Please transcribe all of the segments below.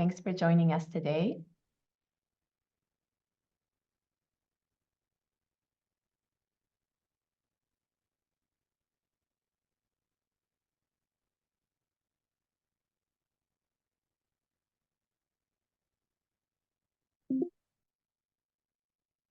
Thanks for joining us today.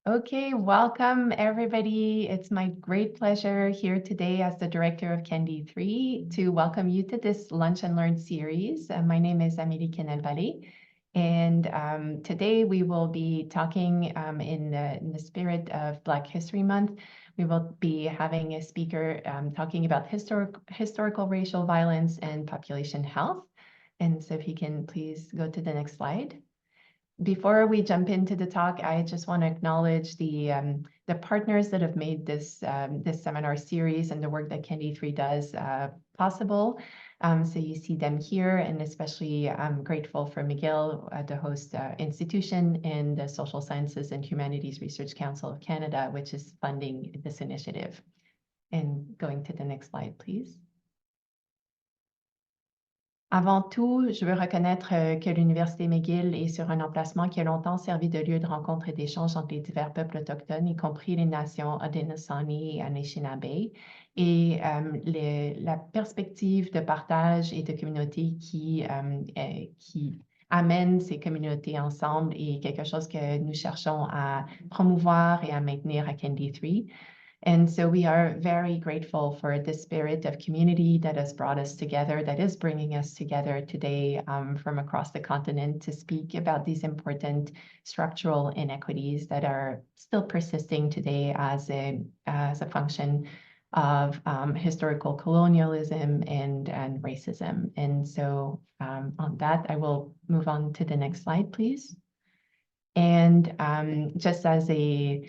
Okay, welcome everybody. It's my great pleasure here today as the director of CAnD3 to welcome you to this Lunch and Learn series. My name is Amélie Canel-Vallée, and today we will be talking in the spirit of Black History Month. We will be having a speaker talking about historical racial violence and population health. And so if you can please go to the next slide. Before we jump into the talk, I just want to acknowledge the partners that have made this this seminar series and the work that CAnD3 does possible. So you see them here, and especially I'm grateful for McGill, the host institution, and the Social Sciences and Humanities Research Council of Canada, which is funding this initiative. And going to the next slide, please. Avant tout, je veux reconnaître que l'Université McGill est sur un emplacement qui a longtemps servi de lieu de rencontre et d'échange entre les divers peuples autochtones, y compris les nations Haudenosaunee et Anishinaabe. Et la perspective de partage et de communauté qui amène ces communautés ensemble est quelque chose que nous cherchons à promouvoir et à maintenir à CAnD3. And so we are very grateful for the spirit of community that has brought us together, that is bringing us together today from across the continent to speak about these important structural inequities that are still persisting today as a function of historical colonialism and racism. And so on that, I will move on to the next slide, please. And just as a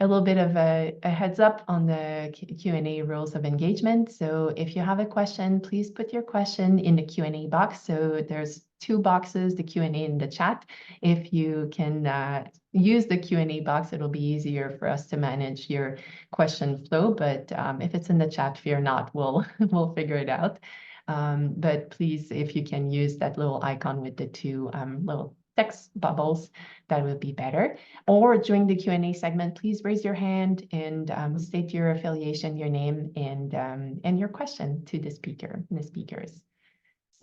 little bit of a heads up on the Q&A rules of engagement. So if you have a question, please put your question in the Q&A box. So there's two boxes, the Q&A and the chat. If you can use the Q&A box, it'll be easier for us to manage your question flow. But if it's in the chat, fear not, we'll figure it out. But please, if you can use that little icon with the two little text bubbles, that would be better. Or during the Q&A segment, please raise your hand and state your affiliation, your name, and your question to the speaker and the speakers.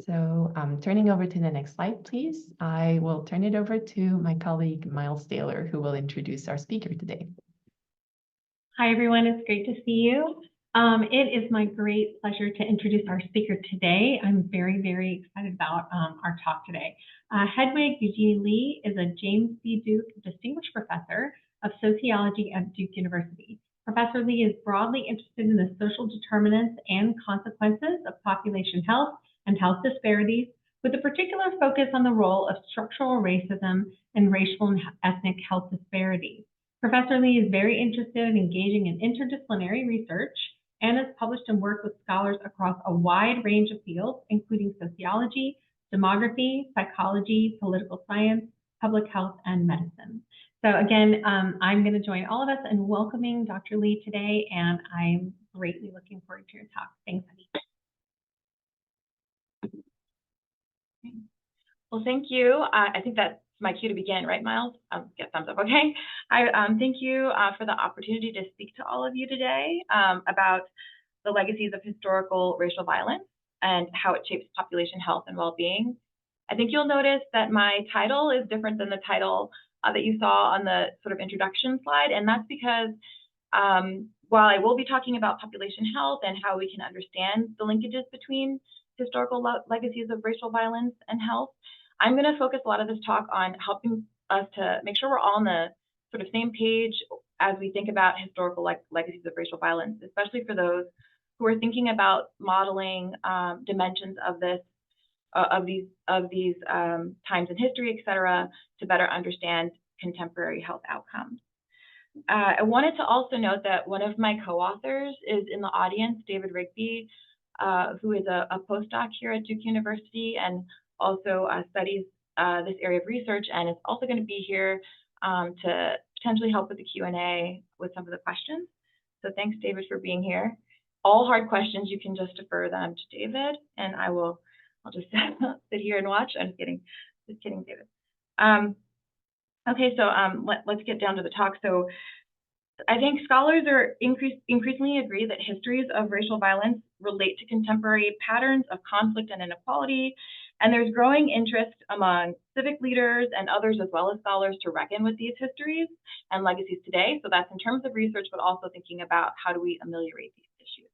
So turning over to the next slide, please. I will turn it over to my colleague, Miles Taylor, who will introduce our speaker today. Hi, everyone. It's great to see you. It is my great pleasure to introduce our speaker today. I'm very, very excited about our talk today. Hedwig Eugenie Lee is a James B. Duke Distinguished Professor of Sociology at Duke University. Professor Lee is broadly interested in the social determinants and consequences of population health and health disparities, with a particular focus on the role of structural racism and racial and ethnic health disparities. Professor Lee is very interested in engaging in interdisciplinary research and has published and worked with scholars across a wide range of fields, including sociology, demography, psychology, political science, public health, and medicine. So again, I'm going to join all of us in welcoming Dr. Lee today, and I'm greatly looking forward to your talk. Thanks, Annie. Well, thank you. I think that's my cue to begin, right, Miles? Get thumbs up, okay? Thank you for the opportunity to speak to all of you today about the legacies of historical racial violence and how it shapes population health and well-being. I think you'll notice that my title is different than the title that you saw on the sort of introduction slide, and that's because while I will be talking about population health and how we can understand the linkages between historical legacies of racial violence and health, I'm going to focus a lot of this talk on helping us to make sure we're all on the sort of same page as we think about historical legacies of racial violence, especially for those who are thinking about modeling dimensions of this, of these times in history, et cetera, to better understand contemporary health outcomes. I wanted to also note that one of my co-authors is in the audience, David Rigby, who is a postdoc here at Duke University and also studies this area of research, and is also going to be here to potentially help with the Q&A with some of the questions. So thanks, David, for being here. All hard questions, you can just defer them to David, and I'll just sit here and watch. I'm just kidding. Just kidding, David. Okay, so let's get down to the talk. So I think scholars are increasingly agree that histories of racial violence relate to contemporary patterns of conflict and inequality, and there's growing interest among civic leaders and others as well as scholars to reckon with these histories and legacies today. So that's in terms of research, but also thinking about how do we ameliorate these issues.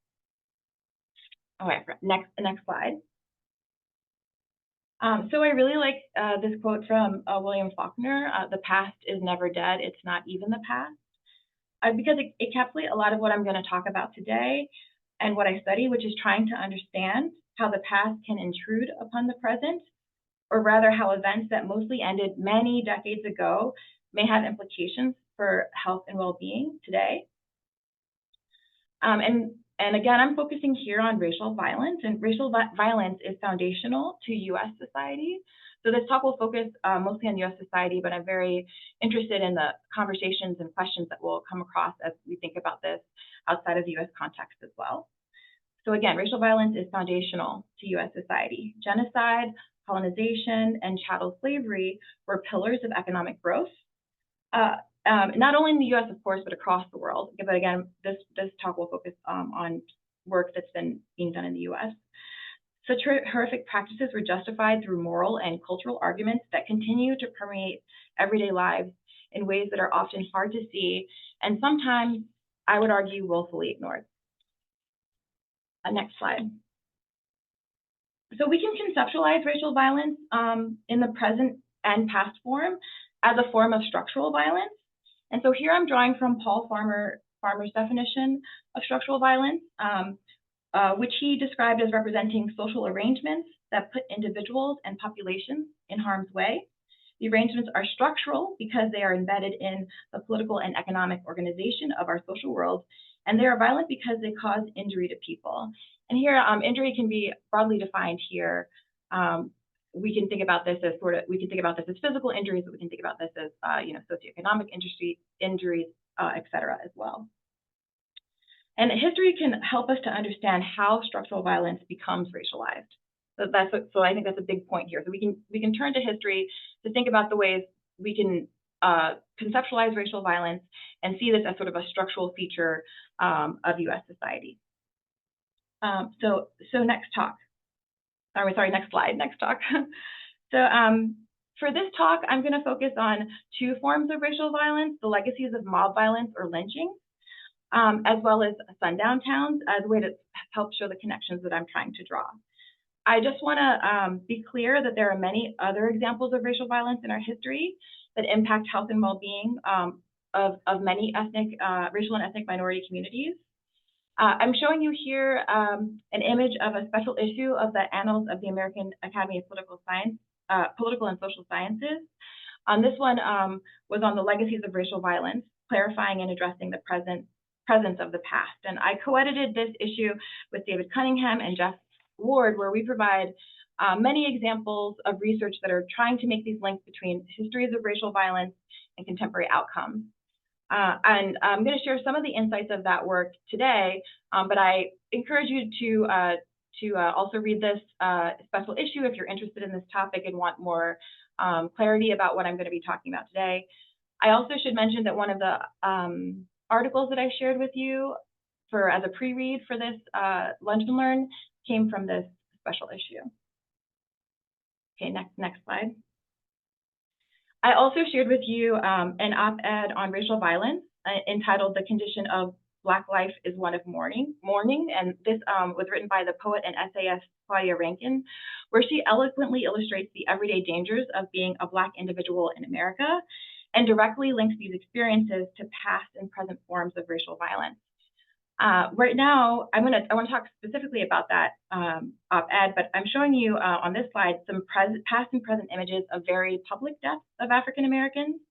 Okay, next slide. So I really like this quote from William Faulkner, "The past is never dead, it's not even the past." Because it encapsulates a lot of what I'm going to talk about today and what I study, which is trying to understand how the past can intrude upon the present, or rather how events that mostly ended many decades ago may have implications for health and well-being today. And again, I'm focusing here on racial violence, and racial violence is foundational to U.S. society. So this talk will focus mostly on U.S. society, but I'm very interested in the conversations and questions that will come across as we think about this outside of the U.S. context as well. So again, racial violence is foundational to U.S. society. Genocide, colonization, and chattel slavery were pillars of economic growth, not only in the U.S., of course, but across the world. But again, this talk will focus on work that's been being done in the U.S. Such horrific practices were justified through moral and cultural arguments that continue to permeate everyday lives in ways that are often hard to see and sometimes, I would argue, willfully ignored. Next slide. So we can conceptualize racial violence in the present and past form as a form of structural violence. And so here I'm drawing from Paul Farmer's definition of structural violence, which he described as representing social arrangements that put individuals and populations in harm's way. The arrangements are structural because they are embedded in the political and economic organization of our social world, and they are violent because they cause injury to people. And here, injury can be broadly defined here. We can think about this as physical injuries, but we can think about this as socioeconomic injuries, et cetera, as well. And history can help us to understand how structural violence becomes racialized. So I think that's a big point here. So we can turn to history to think about the ways we can conceptualize racial violence and see this as sort of a structural feature of U.S. society. So next talk. Next slide. Next talk. So for this talk, I'm going to focus on two forms of racial violence: the legacies of mob violence or lynching, as well as sundown towns, as a way to help show the connections that I'm trying to draw. I just want to be clear that there are many other examples of racial violence in our history that impact health and well-being of many racial and ethnic minority communities. I'm showing you here an image of a special issue of the Annals of the American Academy of Political and Social Sciences. This one was on the legacies of racial violence, clarifying and addressing the presence of the past. And I co-edited this issue with David Cunningham and Jeff Ward, where we provide many examples of research that are trying to make these links between histories of racial violence and contemporary outcomes. And I'm going to share some of the insights of that work today, but I encourage you to also read this special issue if you're interested in this topic and want more clarity about what I'm going to be talking about today. I also should mention that one of the articles that I shared with you as a pre-read for this Lunch and Learn came from this special issue. Okay, next slide. I also shared with you an op-ed on racial violence entitled "The Condition of Black Life is One of Mourning," and this was written by the poet and essayist Claudia Rankine, where she eloquently illustrates the everyday dangers of being a Black individual in America and directly links these experiences to past and present forms of racial violence. Right now, I want to talk specifically about that op-ed, but I'm showing you on this slide some past and present images of very public deaths of African Americans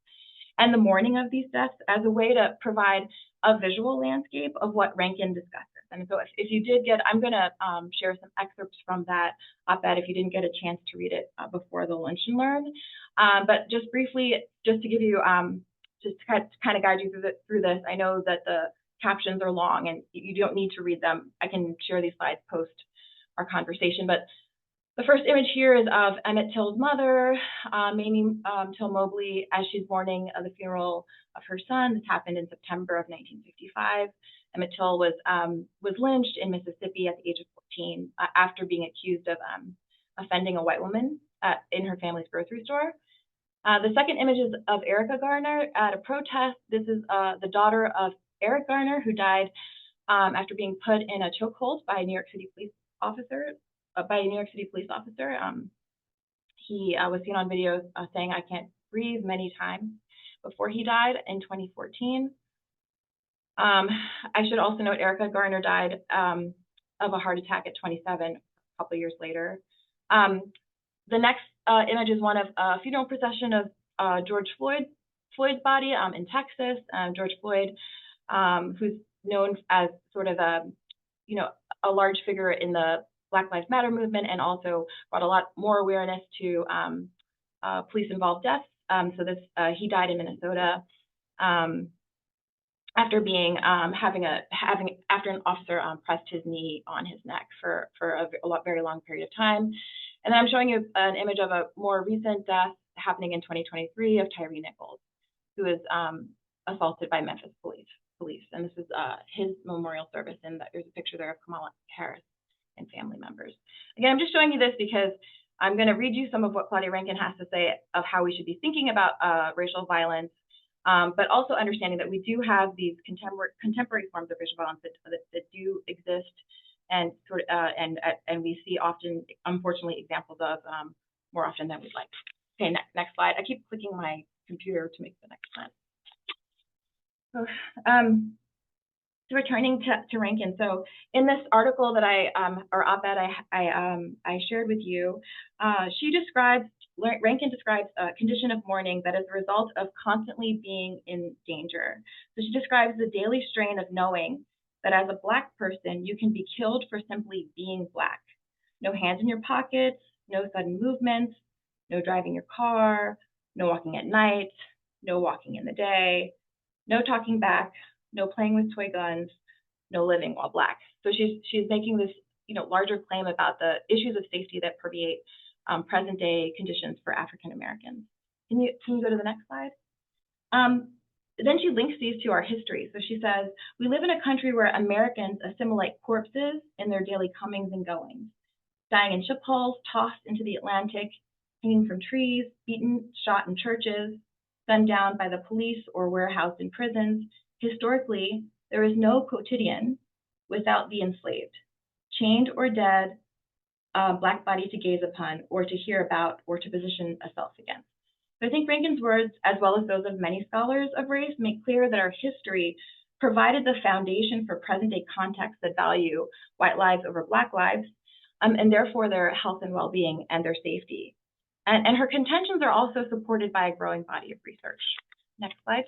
and the mourning of these deaths as a way to provide a visual landscape of what Rankine discusses. And so if you did I'm going to share some excerpts from that op-ed if you didn't get a chance to read it before the Lunch and Learn. But just briefly, just to give you, just to kind of guide you through this, I know that the captions are long and you don't need to read them. I can share these slides post our conversation, but The first image here is of Emmett Till's mother, Mamie Till Mobley, as she's mourning the funeral of her son. This happened in September of 1955. Emmett Till was lynched in Mississippi at the age of 14 after being accused of offending a white woman in her family's grocery store. The second image is of Erica Garner at a protest. This is the daughter of Eric Garner, who died after being put in a chokehold by a New York City police officer. He was seen on video saying, "I can't breathe," many times before he died in 2014. I should also note Erica Garner died of a heart attack at 27, a couple of years later. The next image is one of a funeral procession of George Floyd's body in Texas. George Floyd, who's known as sort of a large figure in the Black Lives Matter movement, and also brought a lot more awareness to police-involved deaths. He died in Minnesota after being after an officer pressed his knee on his neck for a very long period of time. And then I'm showing you an image of a more recent death happening in 2023 of Tyree Nichols, who was assaulted by Memphis police. And this is his memorial service, and there's a picture there of Kamala Harris and family members. Again, I'm just showing you this because I'm going to read you some of what Claudia Rankin has to say of how we should be thinking about racial violence, but also understanding that we do have these contemporary forms of racial violence that do exist, and and we see often, unfortunately, examples of more often than we'd like. Okay, next slide. I keep clicking my computer to make the next slide. So returning to Rankin. So in this article that or op-ed I shared with you, Rankin describes a condition of mourning that is a result of constantly being in danger. So she describes the daily strain of knowing that as a Black person, you can be killed for simply being Black. No hands in your pockets, no sudden movements, no driving your car, no walking at night, no walking in the day, no talking back, no playing with toy guns, no living while Black. So she's making this larger claim about the issues of safety that permeate present day conditions for African Americans. Can you go to the next slide? Then she links these to our history. So she says, we live in a country where Americans assimilate corpses in their daily comings and goings, dying in ship hulls, tossed into the Atlantic, hanging from trees, beaten, shot in churches, gunned down by the police, or warehoused in prisons. Historically, there is no quotidian without the enslaved, chained or dead, Black body to gaze upon, or to hear about, or to position a self against. So I think Rankin's words, as well as those of many scholars of race, make clear that our history provided the foundation for present-day contexts that value white lives over Black lives, and therefore their health and well-being and their safety. And her contentions are also supported by a growing body of research. Next slide.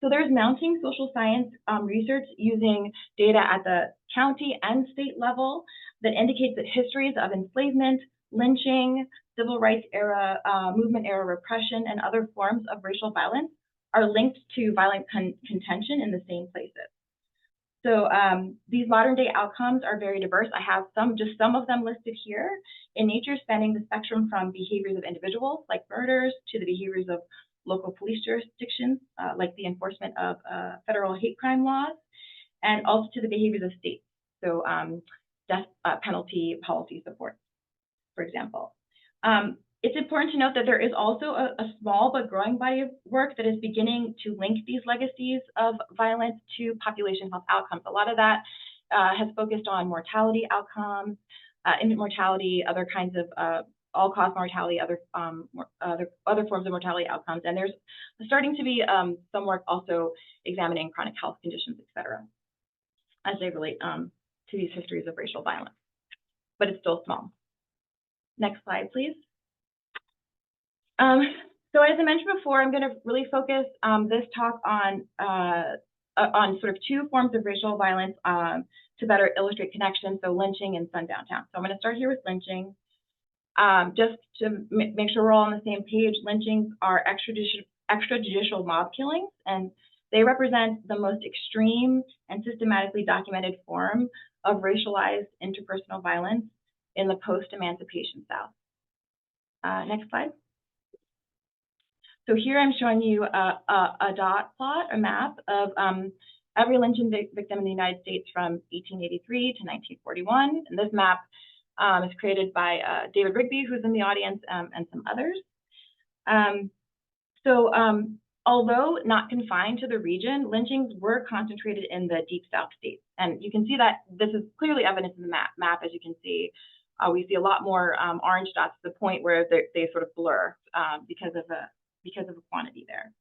So there's mounting social science research using data at the county and state level that indicates that histories of enslavement, lynching, civil rights era, movement era repression, and other forms of racial violence are linked to violent contention in the same places. So these modern day outcomes are very diverse. I have just some of them listed here in nature, spanning the spectrum from behaviors of individuals like murders to the behaviors of local police jurisdictions, like the enforcement of federal hate crime laws, and also to the behaviors of states. So death penalty policy support, for example. It's important to note that there is also a small but growing body of work that is beginning to link these legacies of violence to population health outcomes. A lot of that has focused on mortality outcomes, infant mortality, other kinds of all-cause mortality, other forms of mortality outcomes. And there's starting to be some work also examining chronic health conditions, et cetera, as they relate to these histories of racial violence. But it's still small. Next slide, please. So as I mentioned before, I'm going to really focus this talk on sort of two forms of racial violence to better illustrate connections, so lynching and sundown town. So I'm going to start here with lynching. Just to make sure we're all on the same page, lynchings are extrajudicial mob killings, and they represent the most extreme and systematically documented form of racialized interpersonal violence in the post-emancipation South. Next slide. So here I'm showing you a dot plot, a map of every lynching victim in the United States from 1883 to 1941. And this map is created by David Rigby, who's in the audience, and some others. Although not confined to the region, lynchings were concentrated in the Deep South states. And you can see that this is clearly evident in the map, as you can see. We see a lot more orange dots to the point where they sort of blur because of the quantity there.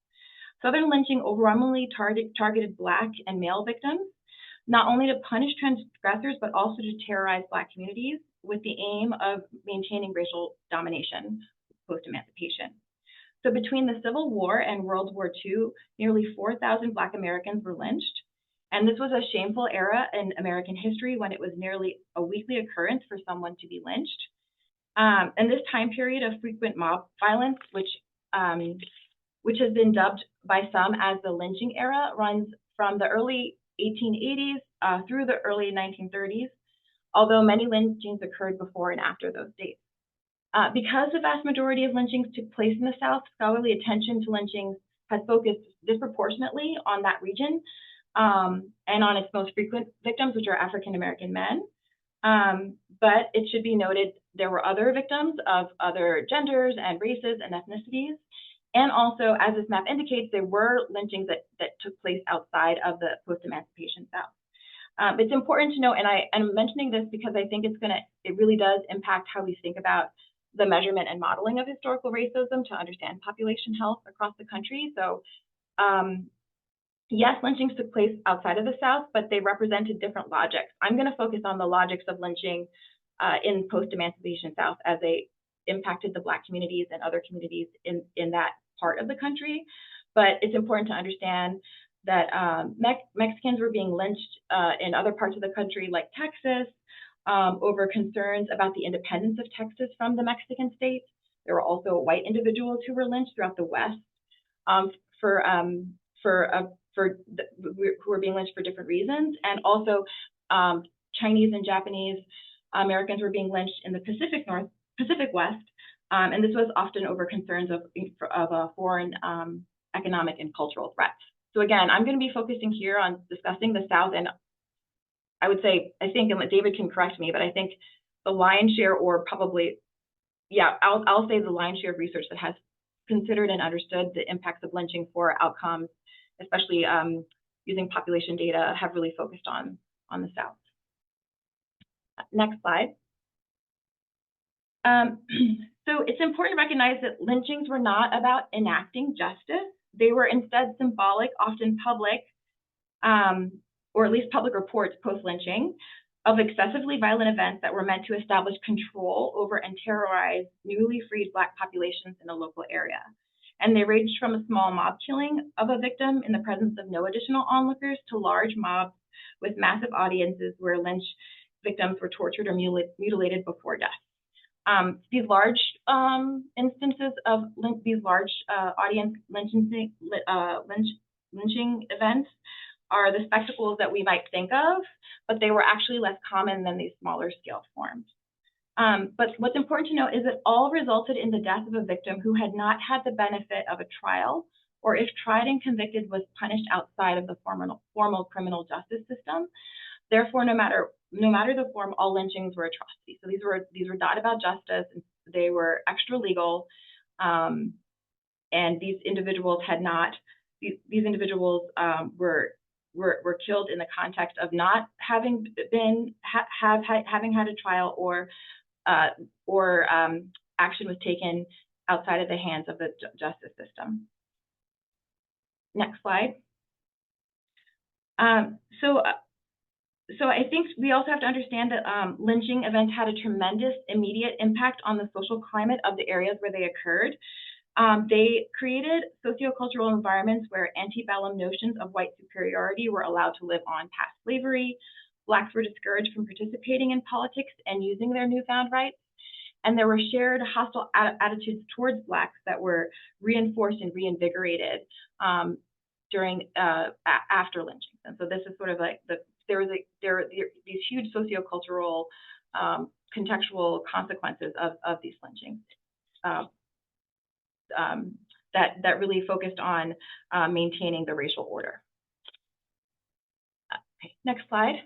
Southern lynching overwhelmingly targeted Black and male victims, not only to punish transgressors, but also to terrorize Black communities with the aim of maintaining racial domination post-emancipation. So between the Civil War and World War II, nearly 4,000 Black Americans were lynched. And this was a shameful era in American history when it was nearly a weekly occurrence for someone to be lynched. And this time period of frequent mob violence, which has been dubbed by some as the lynching era, runs from the early 1880s through the early 1930s, although many lynchings occurred before and after those dates. Because the vast majority of lynchings took place in the South, scholarly attention to lynchings has focused disproportionately on that region and on its most frequent victims, which are African American men. But it should be noted there were other victims of other genders and races and ethnicities. And also, as this map indicates, there were lynchings that took place outside of the post-emancipation South. It's important to note, and I'm mentioning this because I think it really does impact how we think about the measurement and modeling of historical racism to understand population health across the country. So yes, lynchings took place outside of the South, but they represented different logics. I'm going to focus on the logics of lynching in post-emancipation South as they impacted the Black communities and other communities in that part of the country. But it's important to understand that Mexicans were being lynched in other parts of the country, like Texas, over concerns about the independence of Texas from the Mexican state. There were also white individuals who were lynched throughout the West who were being lynched for different reasons, and also Chinese and Japanese Americans were being lynched in the Pacific West, and this was often over concerns of foreign economic and cultural threats. So again, I'm going to be focusing here on discussing the South, and I think, and David can correct me, but I think the lion's share, or probably, yeah, I'll say the lion's share of research that has considered and understood the impacts of lynching for outcomes, especially using population data, have really focused on the South. Next slide. So it's important to recognize that lynchings were not about enacting justice. They were instead symbolic, often public, or at least public reports post-lynching, of excessively violent events that were meant to establish control over and terrorize newly freed Black populations in a local area. And they ranged from a small mob killing of a victim in the presence of no additional onlookers to large mobs with massive audiences where lynch victims were tortured or mutilated before death. These large instances of these large audience lynching events are the spectacles that we might think of, but they were actually less common than these smaller scale forms. But what's important to note is that all resulted in the death of a victim who had not had the benefit of a trial, or if tried and convicted, was punished outside of the formal criminal justice system. Therefore, no matter the form, all lynchings were atrocities. So these were not about justice. They were extra legal, and these individuals had not. These individuals were killed in the context of not having having had a trial, or action was taken outside of the hands of the justice system. Next slide. So I think we also have to understand that lynching events had a tremendous immediate impact on the social climate of the areas where they occurred. They created sociocultural environments where antebellum notions of white superiority were allowed to live on past slavery. Blacks were discouraged from participating in politics and using their newfound rights. And there were shared hostile attitudes towards Blacks that were reinforced and reinvigorated during after lynchings. And so this is sort of like there were these huge sociocultural contextual consequences of these lynchings that really focused on maintaining the racial order. Okay, next slide.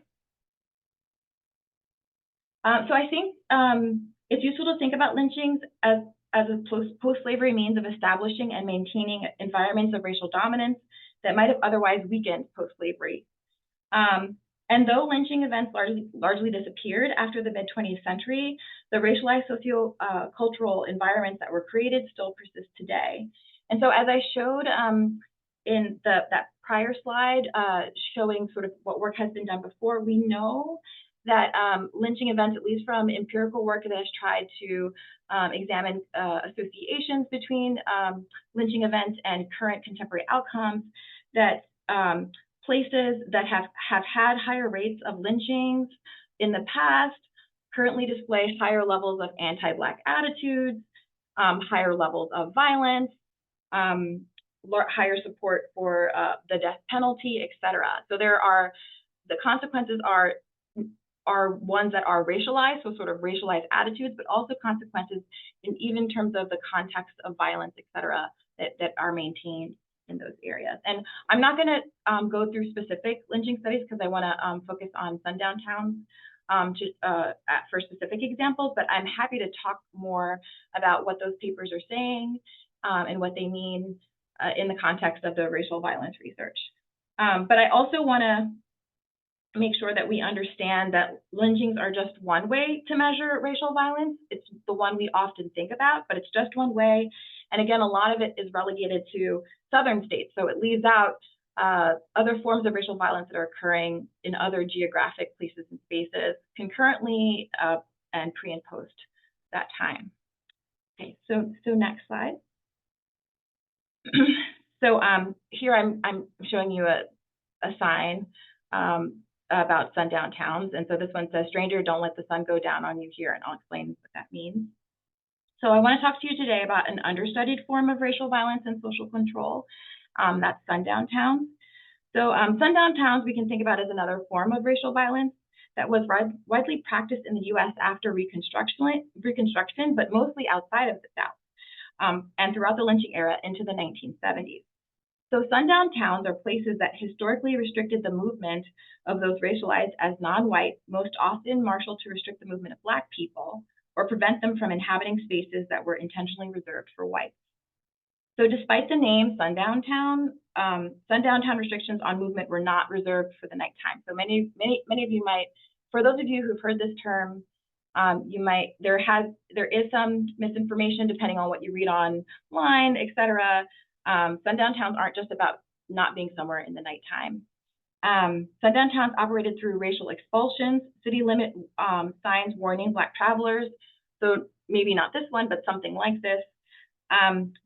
So I think it's useful to think about lynchings as a post-slavery means of establishing and maintaining environments of racial dominance that might have otherwise weakened post-slavery. And though lynching events largely disappeared after the mid-20th century, the racialized socio-cultural environments that were created still persist today. And so as I showed in that prior slide, showing sort of what work has been done before, we know that lynching events, at least from empirical work that has tried to examine associations between lynching events and current contemporary outcomes, that places that have had higher rates of lynchings in the past currently display higher levels of anti-Black attitudes, higher levels of violence, higher support for the death penalty, et cetera. So the consequences are ones that are racialized, so sort of racialized attitudes, but also consequences in even terms of the context of violence, et cetera, that are maintained in those areas. And I'm not going to go through specific lynching studies because I want to focus on sundown towns for specific examples, but I'm happy to talk more about what those papers are saying and what they mean in the context of the racial violence research. But I also want to make sure that we understand that lynchings are just one way to measure racial violence. It's the one we often think about, but it's just one way. And again, a lot of it is relegated to southern states. So it leaves out other forms of racial violence that are occurring in other geographic places and spaces concurrently and pre and post that time. Okay, so next slide. So here I'm showing you a sign about sundown towns. And so this one says, "Stranger, don't let the sun go down on you here." And I'll explain what that means. So I want to talk to you today about an understudied form of racial violence and social control. That's sundown towns. So sundown towns we can think about as another form of racial violence that was widely practiced in the US after Reconstruction, but mostly outside of the South and throughout the lynching era into the 1970s. So sundown towns are places that historically restricted the movement of those racialized as non-white, most often marshaled to restrict the movement of Black people or prevent them from inhabiting spaces that were intentionally reserved for whites. So despite the name sundown town restrictions on movement were not reserved for the nighttime. So many of you might, for those of you who've heard this term, there is some misinformation depending on what you read online, et cetera. Sundown towns aren't just about not being somewhere in the nighttime. Sundown towns operated through racial expulsions, city limit signs warning Black travelers, so maybe not this one, but something like this,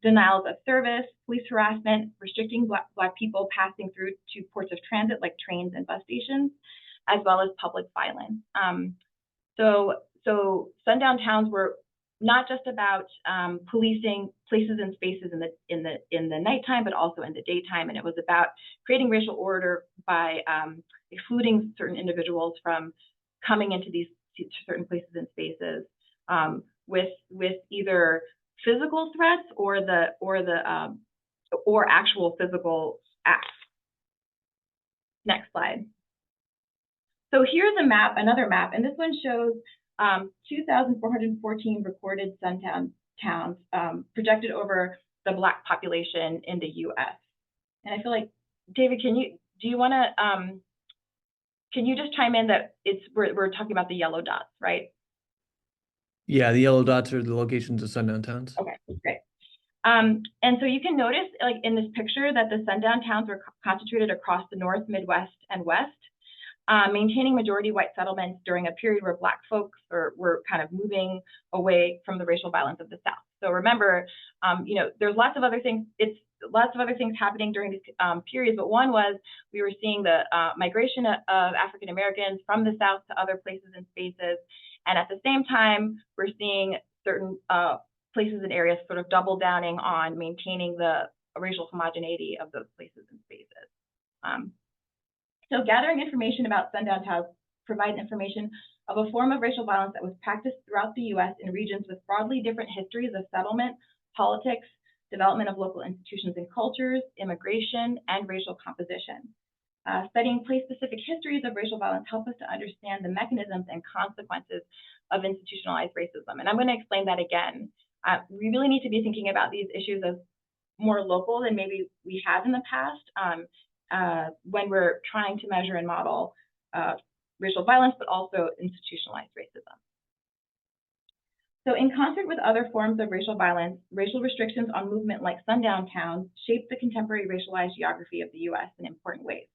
denials of service, police harassment, restricting Black people passing through to ports of transit like trains and bus stations, as well as public violence. So sundown towns were not just about policing places and spaces in the nighttime, but also in the daytime. And it was about creating racial order by excluding certain individuals from coming into these certain places and spaces with either physical threats or actual physical acts. Next slide. So here's a map, another map, and this one shows 2,414 recorded sundown towns projected over the Black population in the U.S. And I feel like, David, can you just chime in that we're talking about the yellow dots, right? Yeah, the yellow dots are the locations of sundown towns. Okay, great. And so you can notice, like in this picture, that the sundown towns were concentrated across the North, Midwest, and West. Maintaining majority white settlements during a period where Black folks were kind of moving away from the racial violence of the South. So remember, there's lots of other things. It's lots of other things happening during these periods. But one was we were seeing the migration of African Americans from the South to other places and spaces, and at the same time, we're seeing certain places and areas sort of double downing on maintaining the racial homogeneity of those places and spaces. So gathering information about sundown towns provides information of a form of racial violence that was practiced throughout the U.S. in regions with broadly different histories of settlement, politics, development of local institutions and cultures, immigration, and racial composition. Studying place-specific histories of racial violence help us to understand the mechanisms and consequences of institutionalized racism. And I'm going to explain that again. We really need to be thinking about these issues as more local than maybe we have in the past when we're trying to measure and model racial violence, but also institutionalized racism. So in concert with other forms of racial violence, racial restrictions on movement like sundown towns shaped the contemporary racialized geography of the U.S. in important ways.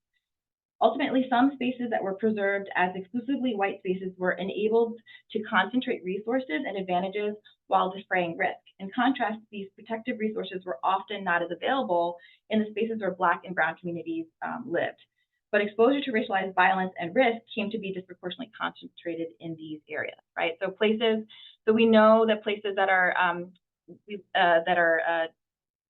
Ultimately, some spaces that were preserved as exclusively white spaces were enabled to concentrate resources and advantages while defraying risk. In contrast, these protective resources were often not as available in the spaces where Black and Brown communities lived. But exposure to racialized violence and risk came to be disproportionately concentrated in these areas, right? So we know that places that are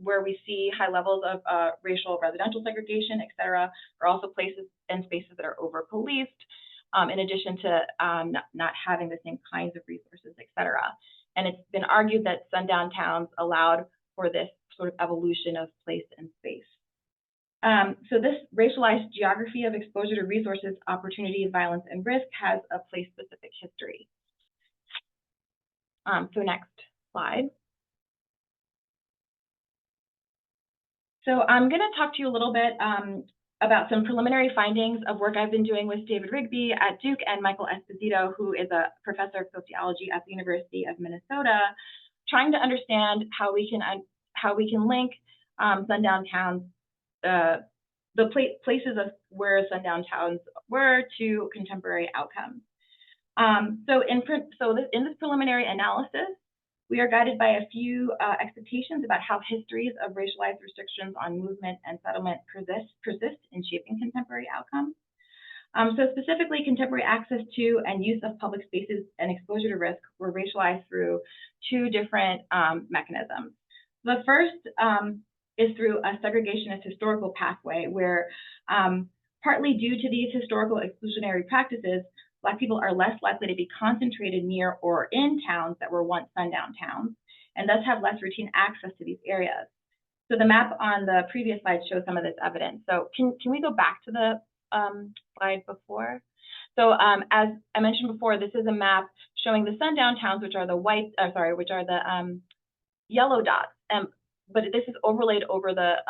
where we see high levels of racial residential segregation, et cetera, are also places and spaces that are over-policed, in addition to not having the same kinds of resources, et cetera. And it's been argued that sundown towns allowed for this sort of evolution of place and space. So this racialized geography of exposure to resources, opportunity, violence, and risk has a place-specific history. So next slide. So I'm going to talk to you a little bit about some preliminary findings of work I've been doing with David Rigby at Duke and Michael Esposito, who is a professor of sociology at the University of Minnesota, trying to understand how we can link sundown towns, the places of where sundown towns were, to contemporary outcomes. So in this preliminary analysis, we are guided by a few expectations about how histories of racialized restrictions on movement and settlement persist in shaping contemporary outcomes. So specifically, contemporary access to and use of public spaces and exposure to risk were racialized through two different mechanisms. The first is through a segregationist historical pathway where, partly due to these historical exclusionary practices, Black people are less likely to be concentrated near or in towns that were once sundown towns, and thus have less routine access to these areas. So the map on the previous slide shows some of this evidence. So can we go back to the slide before? So as I mentioned before, this is a map showing the sundown towns, which are the yellow dots. But this is overlaid over the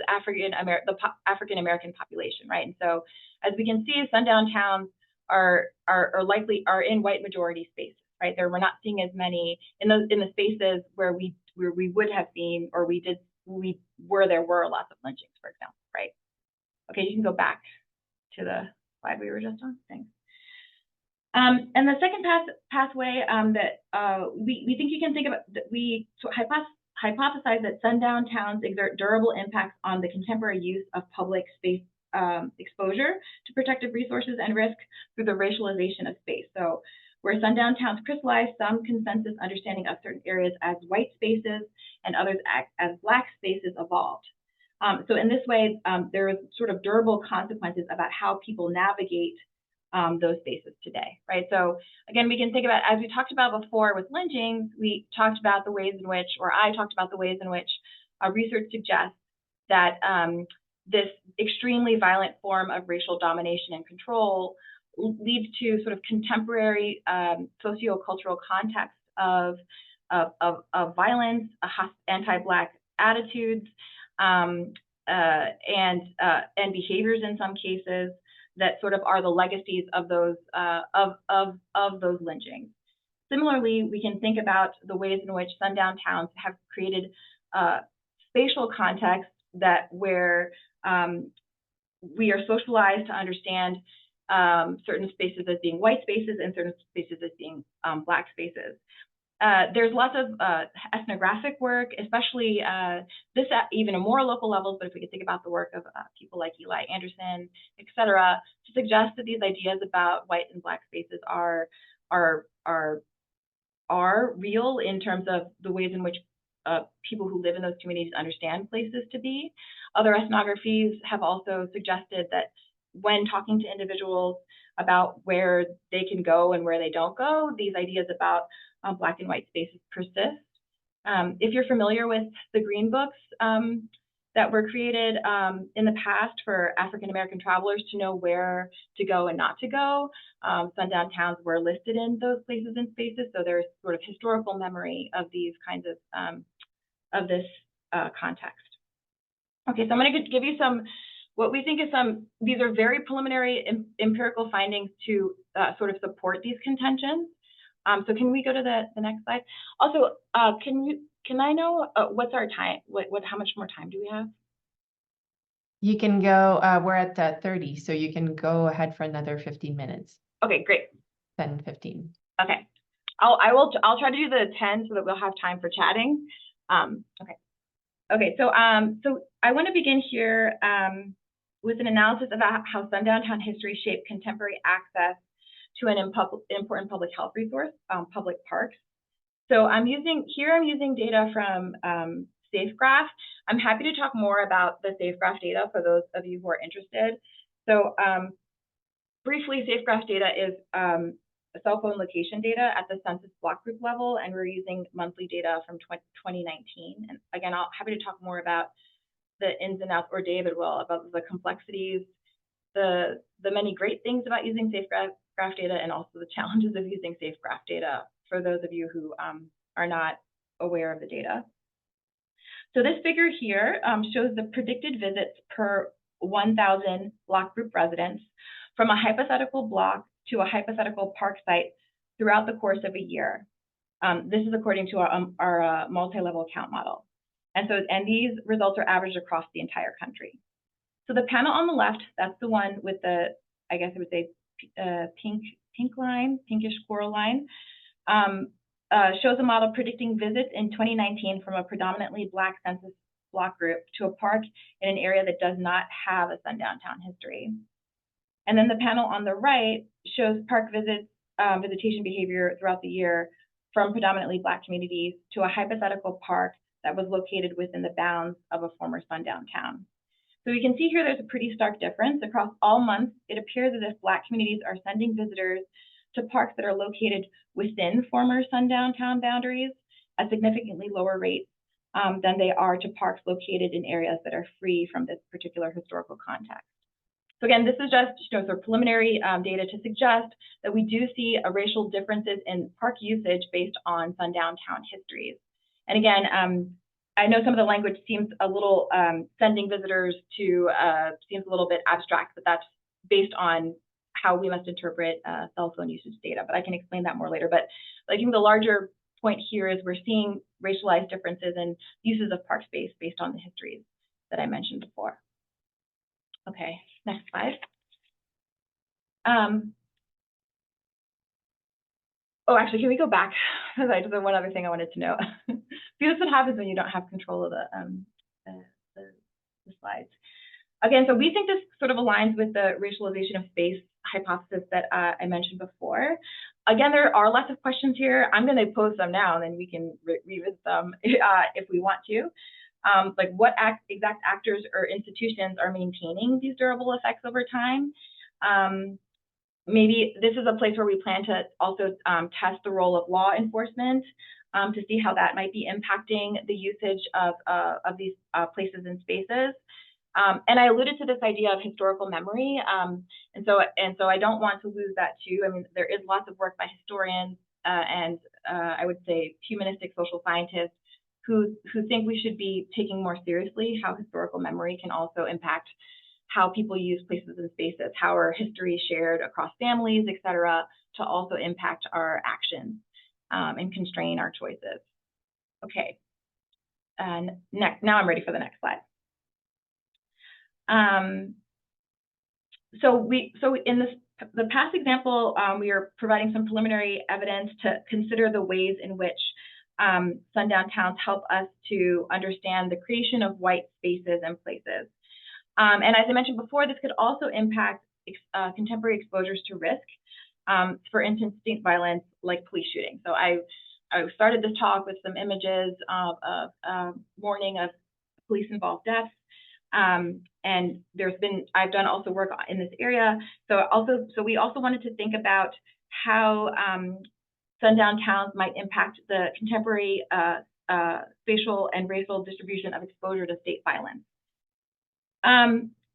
African American population, right? And so as we can see, sundown towns are in white majority spaces, right? We're not seeing as many in the spaces where we would have seen, or where there were lots of lynchings, for example, right? Okay, you can go back to the slide we were just on. Thanks. And the second pathway that we think you can think about, we hypothesize that sundown towns exert durable impacts on the contemporary use of public space exposure to protective resources and risk through the racialization of space. So where sundown towns crystallize, some consensus understanding of certain areas as white spaces and others as Black spaces evolved. So in this way, there was sort of durable consequences about how people navigate those spaces today, right? So again, we can think about, as we talked about before with lynchings, we talked about the ways in which, or I talked about the ways in which research suggests that this extremely violent form of racial domination and control leads to sort of contemporary sociocultural context of violence, anti-Black attitudes, and behaviors in some cases that sort of are the legacies of those those lynchings. Similarly, we can think about the ways in which sundown towns have created spatial contexts where we are socialized to understand certain spaces as being white spaces and certain spaces as being Black spaces. There's lots of ethnographic work, especially this at even more local levels, but if we could think about the work of people like Eli Anderson, et cetera, to suggest that these ideas about white and Black spaces are real in terms of the ways in which people who live in those communities understand places to be. Other ethnographies have also suggested that when talking to individuals about where they can go and where they don't go, these ideas about Black and white spaces persist. If you're familiar with the green books that were created in the past for African American travelers to know where to go and not to go, sundown towns were listed in those places and spaces. So there's sort of historical memory of these kinds of this context. Okay, so I'm going to give you some, what we think is these are very preliminary empirical findings to sort of support these contentions. So can we go to the next slide? Also, can I know what's our time? How much more time do we have? You can go, we're at 30, so you can go ahead for another 15 minutes. Okay, great. 10, 15. Okay, I'll try to do the 10 so that we'll have time for chatting. Okay, so I want to begin here with an analysis about how sundown town history shaped contemporary access to an important public health resource, public parks. So I'm using data from SafeGraph. I'm happy to talk more about the SafeGraph data for those of you who are interested. So briefly, SafeGraph data is cell phone location data at the census block group level, and we're using monthly data from 2019. And again, I'll happy to talk more about the ins and outs, or David will, about the complexities, the many great things about using SafeGraph data, and also the challenges of using SafeGraph data for those of you who are not aware of the data. So this figure here shows the predicted visits per 1,000 block group residents from a hypothetical block to a hypothetical park site throughout the course of a year. This is according to our multi-level count model. And these results are averaged across the entire country. So the panel on the left, that's the one with the, I guess I would say, pink line, pinkish coral line, shows a model predicting visits in 2019 from a predominantly Black census block group to a park in an area that does not have a sundown town history. And then the panel on the right shows park visits, visitation behavior throughout the year from predominantly Black communities to a hypothetical park that was located within the bounds of a former sundown town. So we can see here there's a pretty stark difference. Across all months, it appears as if Black communities are sending visitors to parks that are located within former sundown town boundaries at significantly lower rates than they are to parks located in areas that are free from this particular historical context. So again, this is just sort of preliminary data to suggest that we do see racial differences in park usage based on sundown town histories. And again, I know some of the language seems a little, sending visitors to, seems a little bit abstract, but that's based on how we must interpret cell phone usage data, but I can explain that more later. But I think the larger point here is we're seeing racialized differences in uses of park space based on the histories that I mentioned before. Okay, next slide. Oh, actually, can we go back? Because I just have one other thing I wanted to know. See, this is what happens when you don't have control of the slides. Again, so we think this sort of aligns with the racialization of space hypothesis that I mentioned before. Again, there are lots of questions here. I'm going to pose them now, and then we can revisit them if we want to. Like what exact actors or institutions are maintaining these durable effects over time? Maybe this is a place where we plan to also test the role of law enforcement to see how that might be impacting the usage of these places and spaces. And I alluded to this idea of historical memory, and so I don't want to lose that too. I mean, there is lots of work by historians and I would say humanistic social scientists who think we should be taking more seriously how historical memory can also impact how people use places and spaces, how our history is shared across families, et cetera, to also impact our actions and constrain our choices. Okay, and now I'm ready for the next slide. So in the past example, we are providing some preliminary evidence to consider the ways in which sundown towns help us to understand the creation of white spaces and places. And as I mentioned before, this could also impact contemporary exposures to risk, for instance, distinct violence like police shooting. So I started this talk with some images of warning of police-involved deaths. And I've done also work in this area. So we also wanted to think about how sundown towns might impact the contemporary spatial and racial distribution of exposure to state violence.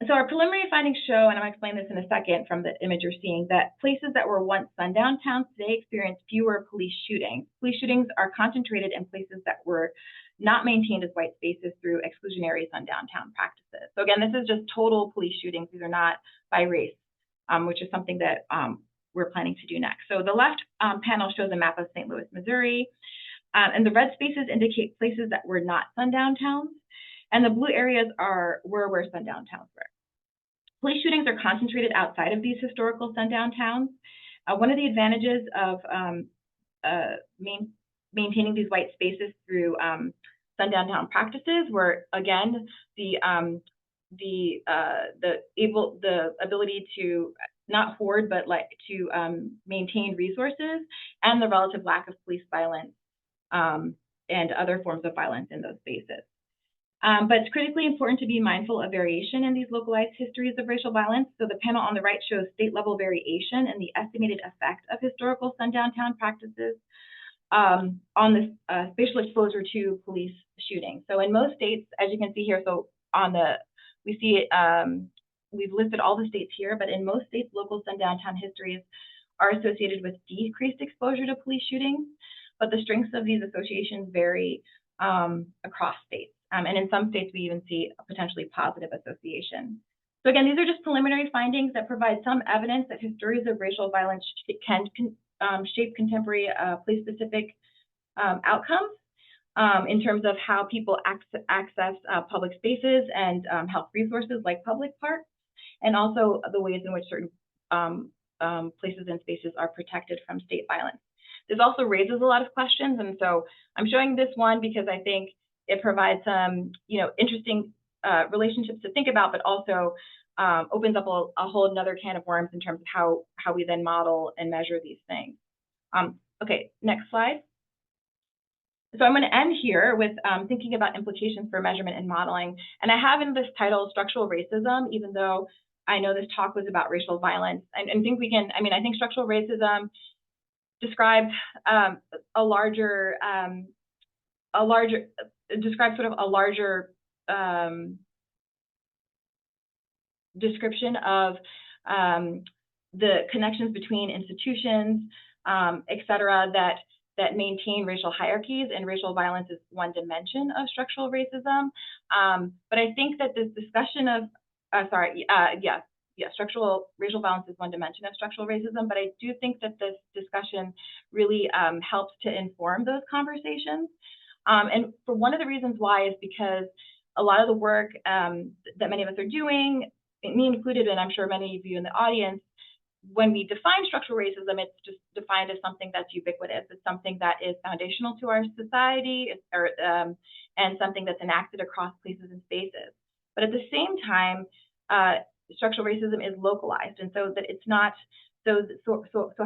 So our preliminary findings show, and I'm going to explain this in a second from the image you're seeing, that places that were once sundown towns today experience fewer police shootings. Police shootings are concentrated in places that were not maintained as white spaces through exclusionary sundown town practices. So again, this is just total police shootings. These are not by race, which is something that we're planning to do next. So the left panel shows a map of St. Louis, Missouri, and the red spaces indicate places that were not sundown towns, and the blue areas were where sundown towns were. Police shootings are concentrated outside of these historical sundown towns. One of the advantages of maintaining these white spaces through sundown town practices were, again, the ability to not hoard, but to maintain resources, and the relative lack of police violence and other forms of violence in those spaces. But it's critically important to be mindful of variation in these localized histories of racial violence. So the panel on the right shows state-level variation in the estimated effect of historical sundown town practices on the spatial exposure to police shootings. So in most states, as you can see here, so we see we've listed all the states here, but in most states, local sundown town histories are associated with decreased exposure to police shootings, but the strengths of these associations vary across states. And in some states, we even see a potentially positive association. So again, these are just preliminary findings that provide some evidence that histories of racial violence can shape contemporary place-specific outcomes in terms of how people access public spaces and health resources like public parks, and also the ways in which certain places and spaces are protected from state violence. This also raises a lot of questions, and so I'm showing this one because I think it provides some, interesting relationships to think about, but also opens up a whole another can of worms in terms of how we then model and measure these things. Okay, next slide. So I'm going to end here with thinking about implications for measurement and modeling. And I have in this title structural racism, even though I know this talk was about racial violence. And I think structural racism describes describes sort of a larger description of the connections between institutions, et cetera, that maintain racial hierarchies, and racial violence is one dimension of structural racism. But I think that this discussion of, structural racial violence is one dimension of structural racism, but I do think that this discussion really helps to inform those conversations. And for one of the reasons why is because a lot of the work that many of us are doing, me included, and I'm sure many of you in the audience, when we define structural racism, it's just defined as something that's ubiquitous. It's something that is foundational to our society, and something that's enacted across places and spaces. But at the same time, structural racism is localized, and so that it's not, so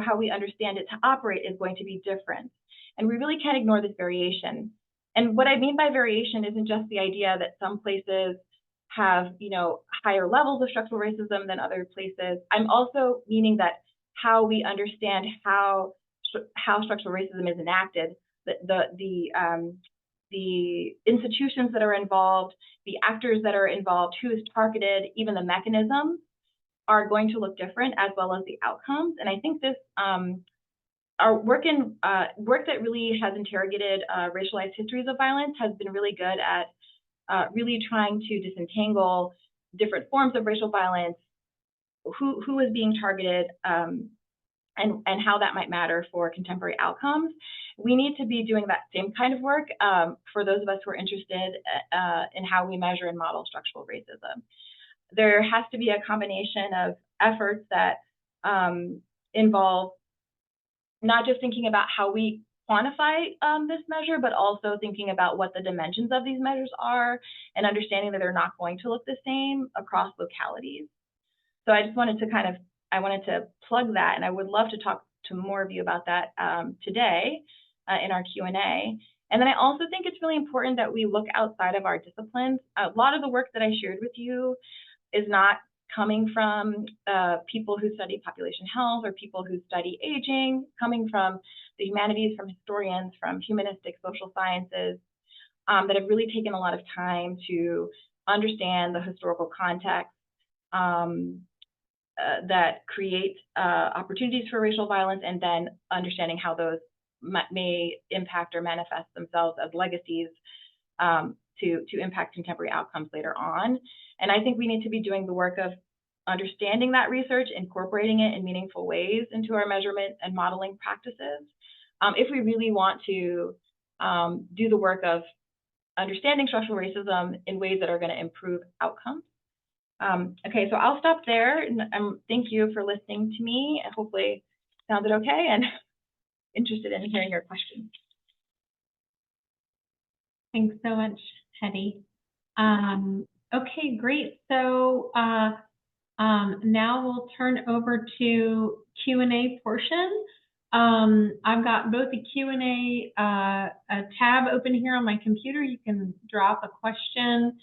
how we understand it to operate is going to be different. And we really can't ignore this variation. And what I mean by variation isn't just the idea that some places have, higher levels of structural racism than other places. I'm also meaning that how we understand how structural racism is enacted, the institutions that are involved, the actors that are involved, who is targeted, even the mechanisms are going to look different, as well as the outcomes. And I think this our work that really has interrogated racialized histories of violence has been really good at really trying to disentangle different forms of racial violence, who is being targeted, and how that might matter for contemporary outcomes. We need to be doing that same kind of work for those of us who are interested in how we measure and model structural racism. There has to be a combination of efforts that involve not just thinking about how we quantify this measure, but also thinking about what the dimensions of these measures are, and understanding that they're not going to look the same across localities. So I just wanted to I wanted to plug that, and I would love to talk to more of you about that today in our Q&A. And then I also think it's really important that we look outside of our disciplines. A lot of the work that I shared with you is not coming from people who study population health or people who study aging, coming from the humanities, from historians, from humanistic social sciences, that have really taken a lot of time to understand the historical context that create opportunities for racial violence, and then understanding how those may impact or manifest themselves as legacies to impact contemporary outcomes later on. And I think we need to be doing the work of understanding that research, incorporating it in meaningful ways into our measurement and modeling practices, if we really want to do the work of understanding structural racism in ways that are going to improve outcomes. Okay, so I'll stop there, and thank you for listening to me. Hopefully it sounded okay, and interested in hearing your questions. Thanks so much, Hetty. Okay, great. So now we'll turn over to Q&A portion. I've got both a Q&A tab open here on my computer. You can drop a question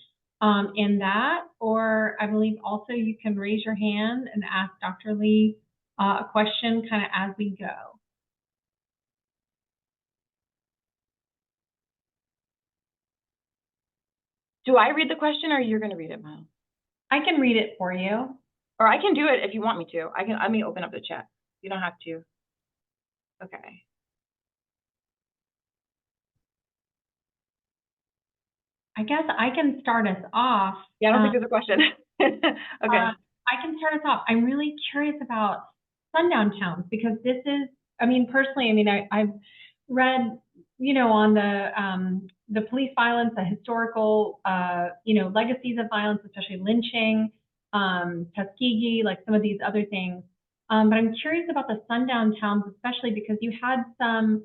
in that, or I believe also you can raise your hand and ask Dr. Lee a question kind of as we go. Do I read the question, or you're going to read it, Miles? I can read it for you. Or I can do it if you want me to. Let me open up the chat. You don't have to. Okay. I guess I can start us off. Yeah, I don't think there's a question. Okay. I can start us off. I'm really curious about sundown towns, because this is, I mean, personally, I mean, I've read, you know, on the police violence, the historical, you know, legacies of violence, especially lynching, Tuskegee, like some of these other things. But I'm curious about the sundown towns, especially because you had some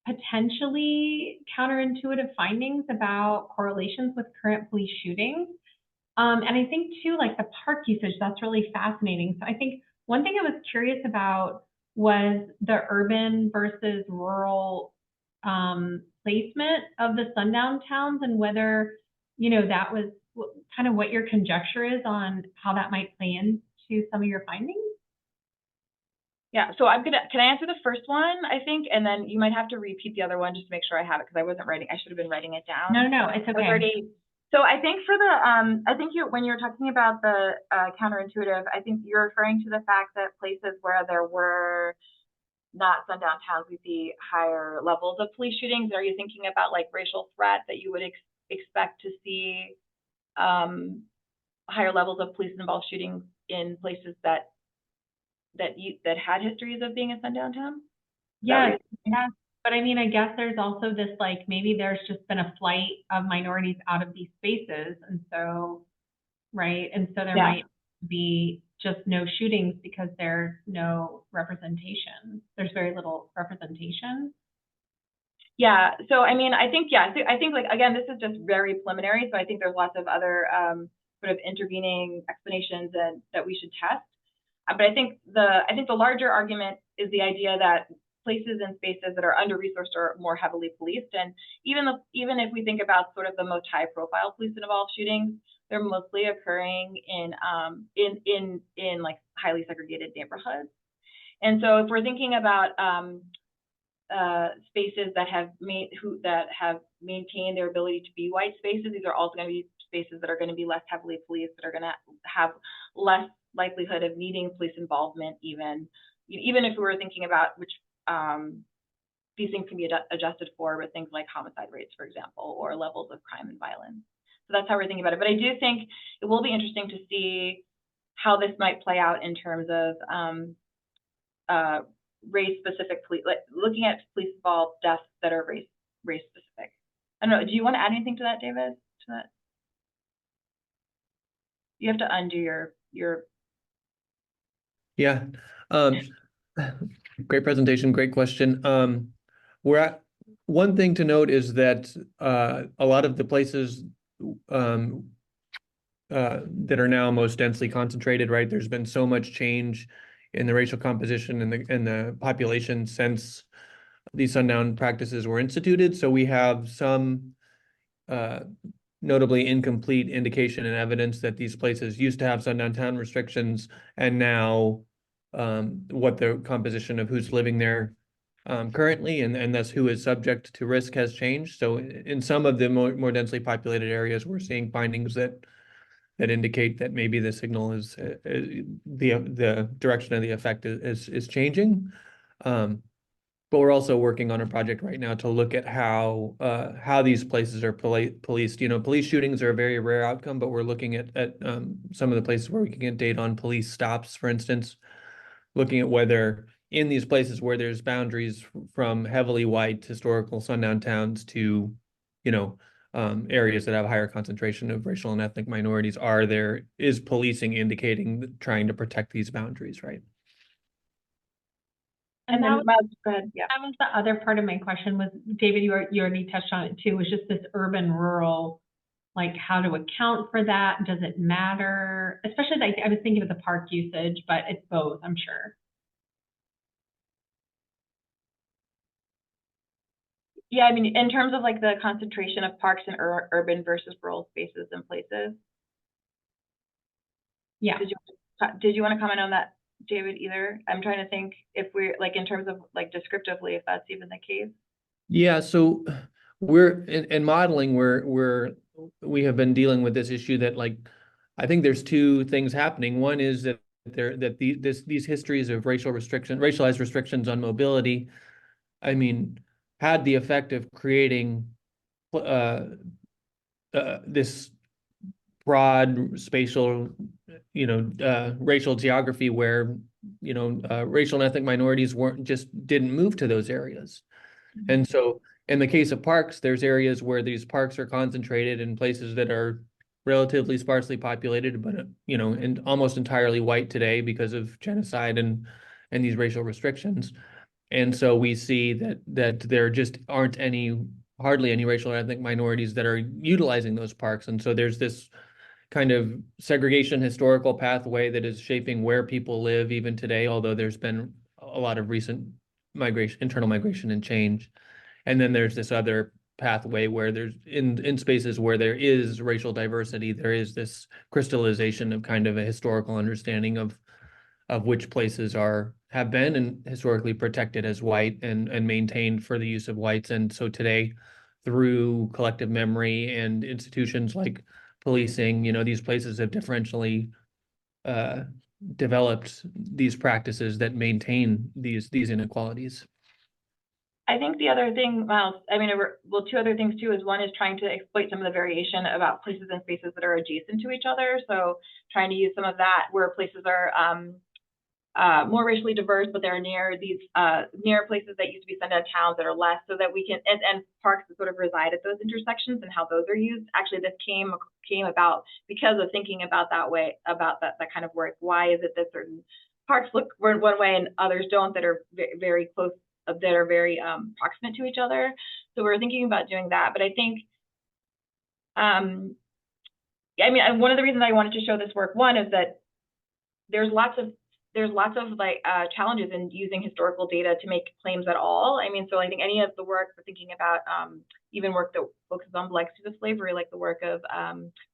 potentially counterintuitive findings about correlations with current police shootings. And I think too, like the park usage, that's really fascinating. So I think one thing I was curious about was the urban versus rural placement of the sundown towns, and whether, you know, that was kind of what your conjecture is on how that might play into some of your findings. Yeah, so can I answer the first one, I think, and then you might have to repeat the other one just to make sure I have it, because I wasn't writing, I should have been writing it down. No, it's okay. So I think for the, I think when you're talking about the counterintuitive, I think you're referring to the fact that places where there were not sundown towns, we see higher levels of police shootings. Are you thinking about like racial threat, that you would expect to see higher levels of police-involved shootings in places that had histories of being a sundown town? Yes, yes. But I mean, I guess there's also this, like, maybe there's just been a flight of minorities out of these spaces. And so, right. And so there might be just no shootings because there's no representation. There's very little representation. Yeah. So, I mean, I think, yeah, I think like, again, this is just very preliminary. So I think there's lots of other sort of intervening explanations that we should test. But I think the larger argument is the idea that places and spaces that are under-resourced are more heavily policed. And even if we think about sort of the most high-profile police-involved shootings, they're mostly occurring in like highly segregated neighborhoods. And so if we're thinking about spaces that have maintained their ability to be white spaces, these are also going to be spaces that are going to be less heavily policed, that are going to have less likelihood of needing police involvement, even if we were thinking about which these things can be adjusted for with things like homicide rates, for example, or levels of crime and violence. So that's how we're thinking about it. But I do think it will be interesting to see how this might play out in terms of race-specific police, like looking at police-involved deaths that are race-specific. I don't know. Do you want to add anything to that, David? To that, you have to undo your. Yeah. Great presentation. Great question. One thing to note is that a lot of the places that are now most densely concentrated, right? There's been so much change in the racial composition and the population since these sundown practices were instituted. So we have some notably incomplete indication and evidence that these places used to have sundown town restrictions, and now what the composition of who's living there currently, and thus who is subject to risk has changed. So in some of the more densely populated areas, we're seeing findings that indicate that maybe the signal is the direction of the effect is changing. But we're also working on a project right now to look at how these places are policed. You know, police shootings are a very rare outcome, but we're looking at some of the places where we can get data on police stops, for instance, looking at whether in these places where there's boundaries from heavily white historical sundown towns to, you know, areas that have a higher concentration of racial and ethnic minorities, is policing indicating trying to protect these boundaries, right? And then that Miles, go ahead. Yeah. was the other part of my question was, David, you already touched on it too, was just this urban rural, like how to account for that. Does it matter? Especially like I was thinking of the park usage, but it's both, I'm sure. Yeah, I mean, in terms of like the concentration of parks in urban versus rural spaces and places. Yeah. Did you want to comment on that, David, either? I'm trying to think if we're like in terms of like descriptively, if that's even the case. Yeah, so we're in modeling, we have been dealing with this issue that, like, I think there's two things happening. One is that these histories of racialized restrictions on mobility, I mean, had the effect of creating this broad spatial, racial geography where, racial and ethnic minorities didn't move to those areas. And so in the case of parks, there's areas where these parks are concentrated in places that are relatively sparsely populated, but, and almost entirely white today because of genocide and these racial restrictions. And so we see that there just aren't hardly any racial or ethnic minorities that are utilizing those parks. And so there's this kind of segregation historical pathway that is shaping where people live even today, although there's been a lot of recent internal migration and change. And then there's this other pathway where there's in spaces where there is racial diversity, there is this crystallization of kind of a historical understanding of which places have been and historically protected as white and maintained for the use of whites. And so today, through collective memory and institutions like policing, these places have differentially developed these practices that maintain these inequalities. I think the other thing, Miles, I mean, well, two other things too, is one is trying to exploit some of the variation about places and spaces that are adjacent to each other. So trying to use some of that where places are more racially diverse, but they're near these near places that used to be sundown towns that are less, so that we can, and parks that sort of reside at those intersections and how those are used. Actually, this came about because of thinking about that way, about that kind of work. Why is it that certain parks look one way and others don't, that are very close, that are very proximate to each other? So we're thinking about doing that. But I think, I mean, one of the reasons I wanted to show this work, one, is that there's lots of like challenges in using historical data to make claims at all. I mean, so I think any of the work we're thinking about, even work that focuses on legacies of slavery, like the work of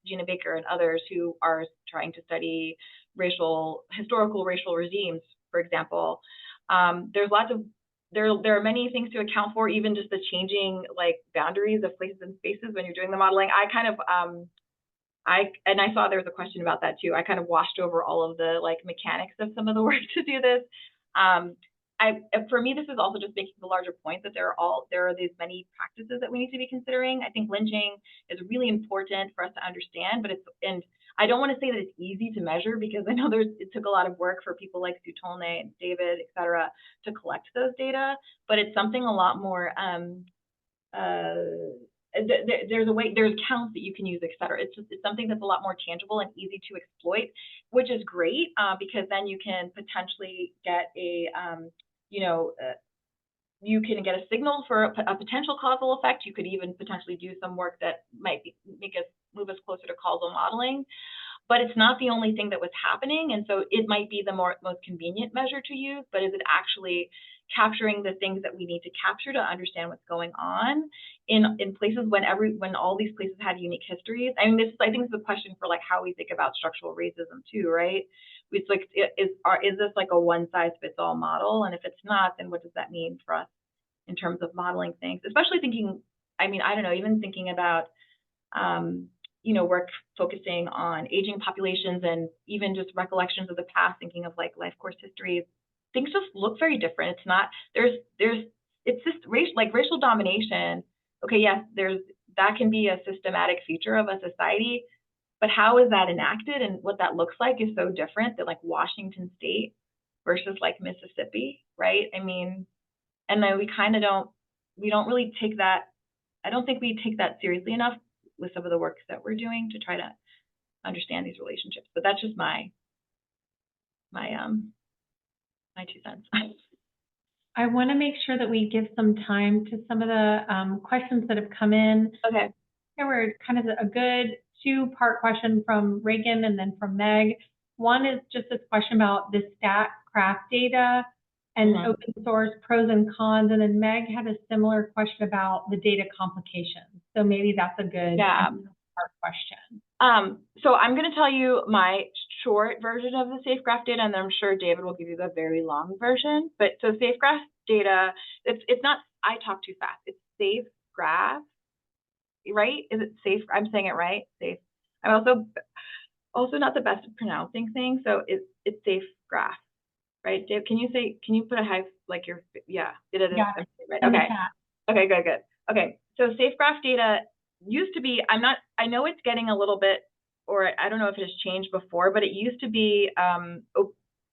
Gina Baker and others who are trying to study historical racial regimes, for example. There are many things to account for, even just the changing like boundaries of places and spaces when you're doing the modeling. I saw there was a question about that too. I kind of washed over all of the like mechanics of some of the work to do this. For me, this is also just making the larger point that there are these many practices that we need to be considering. I think lynching is really important for us to understand, and I don't want to say that it's easy to measure, because I know it took a lot of work for people like Sue Tolnay and David, et cetera, to collect those data, but it's something a lot more, there's counts that you can use, et cetera. It's something that's a lot more tangible and easy to exploit, which is great, because then you can potentially get you can get a signal for a potential causal effect. You could even potentially do some work that might move us closer to causal modeling. But it's not the only thing that was happening, and so it might be the most convenient measure to use. But is it actually capturing the things that we need to capture to understand what's going on in places when all these places had unique histories. I mean, I think it's a question for like how we think about structural racism too, right? It's like, is this like a one size fits all model? And if it's not, then what does that mean for us in terms of modeling things? Especially thinking, I mean, I don't know, even thinking about, you know, work focusing on aging populations and even just recollections of the past, thinking of like life course histories, things just look very different. It's not, it's just racial domination. Okay, yes, that can be a systematic feature of a society, but how is that enacted and what that looks like is so different than like Washington State versus like Mississippi, right? I mean, and then we don't really take that, I don't think we take that seriously enough with some of the work that we're doing to try to understand these relationships. But that's just my 2 cents. I want to make sure that we give some time to some of the questions that have come in. Okay. There were kind of a good 2-part question from Reagan and then from Meg. One is just this question about the StatCraft data and open source pros and cons. And then Meg had a similar question about the data complications. So maybe that's a good question. So I'm going to tell you my short version of the SafeGraph data, and I'm sure David will give you the very long version. But so SafeGraph data, it's not, I talk too fast. It's SafeGraph, right? Is it safe? I'm saying it right. Safe. I'm also not the best at pronouncing things, so it's SafeGraph, right? Dave, can you put a like your, yeah, it is right. Okay. Okay, good. Okay, so SafeGraph data used to be, I know it's getting a little bit, or I don't know if it has changed before, but it used to be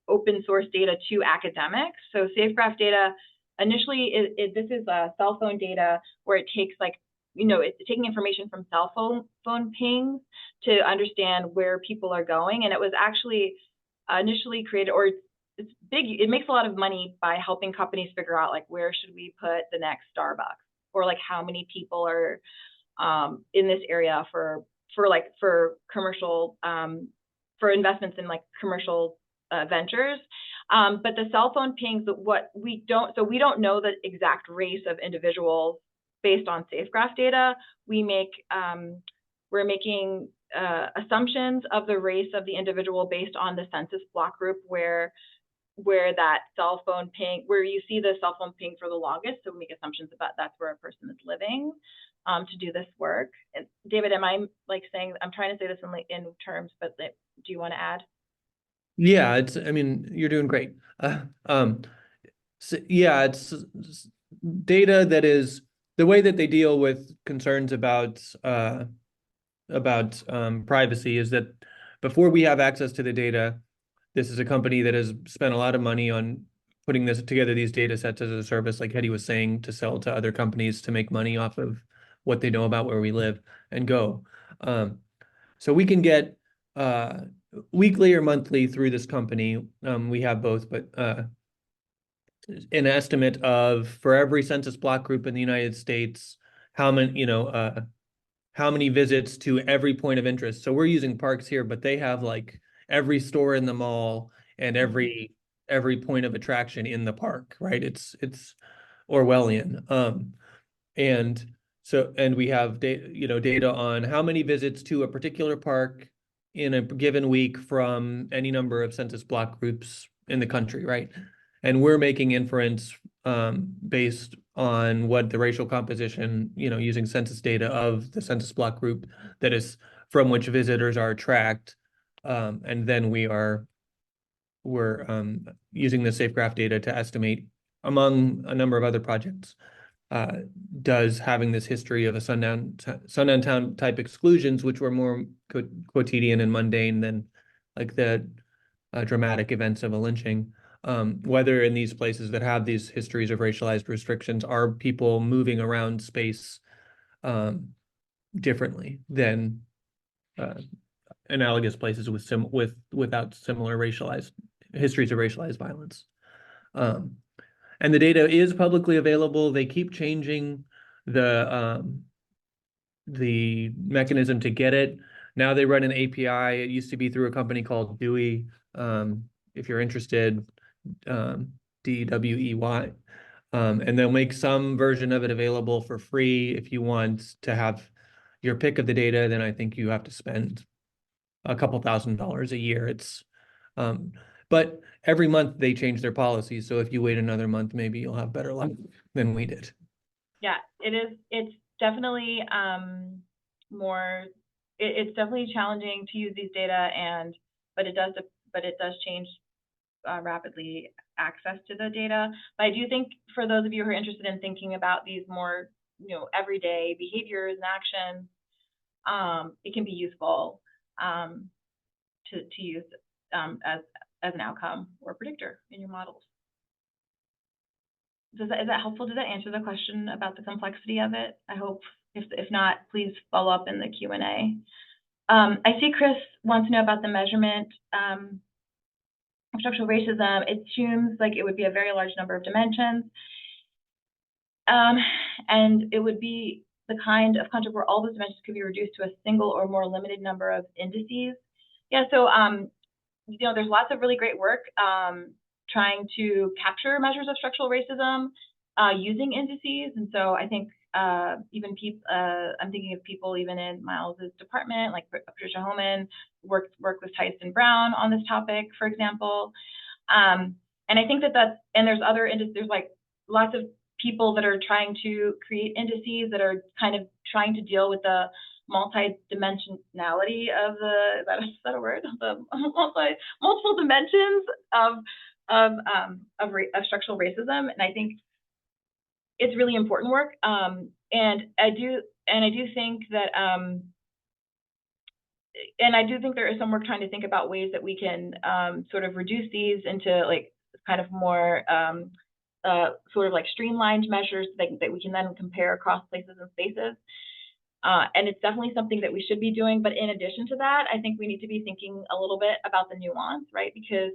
open source data to academics. So SafeGraph data, initially, this is cell phone data where it takes like, you know, it's taking information from cell phone pings to understand where people are going. And it was actually initially created, or it's big, it makes a lot of money by helping companies figure out like, where should we put the next Starbucks? Or like how many people are in this area for commercial, for investments in like commercial ventures. But the cell phone pings, we don't know the exact race of individuals based on SafeGraph data. We're making assumptions of the race of the individual based on the census block group where that cell phone ping, where you see the cell phone ping for the longest. So we make assumptions about that's where a person is living to do this work. And David, am I like saying, I'm trying to say this in terms, but do you want to add? Yeah, I mean, you're doing great. So yeah, it's data that is the way that they deal with concerns about privacy is that before we have access to the data, this is a company that has spent a lot of money on putting together these data sets as a service, like Hetty was saying, to sell to other companies to make money off of what they know about where we live and go. So we can get weekly or monthly through this company. We have both, but an estimate of, for every census block group in the United States, how many visits to every point of interest. So we're using parks here, but they have like every store in the mall and every point of attraction in the park, right? It's Orwellian. And we have data on how many visits to a particular park in a given week from any number of census block groups in the country, right? And we're making inference based on what the racial composition, using census data of the census block group that is from which visitors are tracked. And then we're using the SafeGraph data to estimate, among a number of other projects, does having this history of a sundown town type exclusions, which were more quotidian and mundane than like the dramatic events of a lynching, whether in these places that have these histories of racialized restrictions are people moving around space differently than analogous places without similar racialized histories of racialized violence. And the data is publicly available. They keep changing the mechanism to get it. Now they run an API. It used to be through a company called Dewey. If you're interested, DWEY. And they'll make some version of it available for free. If you want to have your pick of the data, then I think you have to spend a couple $1,000s a year. It's, but every month they change their policies. So if you wait another month, maybe you'll have better luck than we did. Yeah, it is. It's definitely it's definitely challenging to use these data, but it does change rapidly access to the data. But I do think for those of you who are interested in thinking about these more, everyday behaviors and actions, it can be useful to use as an outcome or predictor in your models. Is that helpful? Does that answer the question about the complexity of it? I hope. If not, please follow up in the Q&A. I see Chris wants to know about the measurement of structural racism. It seems like it would be a very large number of dimensions, and it would be the kind of concept where all those dimensions could be reduced to a single or more limited number of indices. Yeah, so there's lots of really great work trying to capture measures of structural racism using indices. And so I think even I'm thinking of people even in Miles's department, like Patricia Homan worked with Tyson Brown on this topic, for example. And I think and there's other indices, there's like lots of people that are trying to create indices that are kind of trying to deal with the multi-dimensionality of is that a word? The multiple dimensions of structural racism, and I think it's really important work. And I do think that there is some work trying to think about ways that we can sort of reduce these into like kind of more sort of like streamlined measures that we can then compare across places and spaces. And it's definitely something that we should be doing. But in addition to that, I think we need to be thinking a little bit about the nuance, right? Because